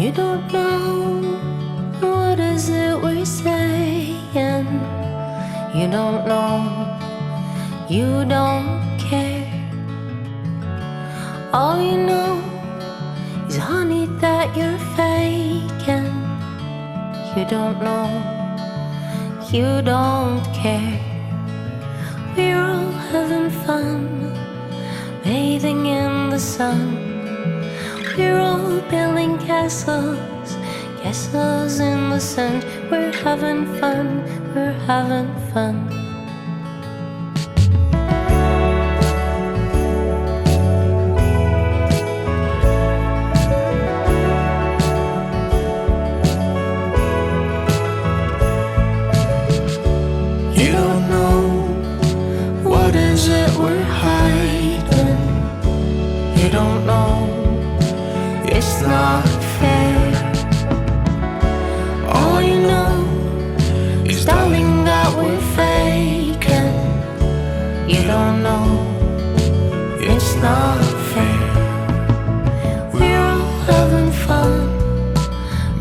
You don't know what is it we're saying. You don't know, you don't care. All you know is honey that you're faking. You don't know, you don't care. We're all having fun, bathing in the sun. We're all building castles, castles in the sand. We're having fun, we're having fun. You don't know what is it we're hiding. You don't know, it's not fair. All you know is darling that we're faking. You don't know, it's not fair. We're all having fun,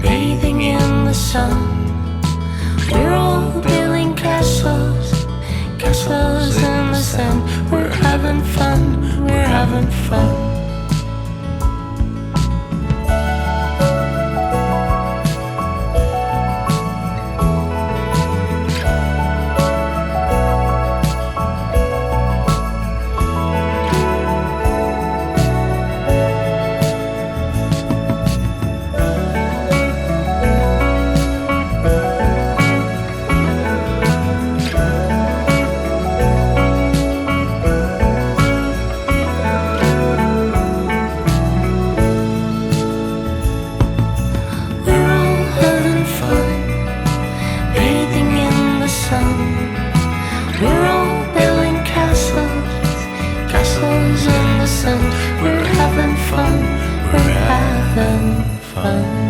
bathing in the sun. We're all building castles, castles in the sand. We're having fun, we're having fun. We're all building castles, castles in the sun. We're having fun, we're having fun.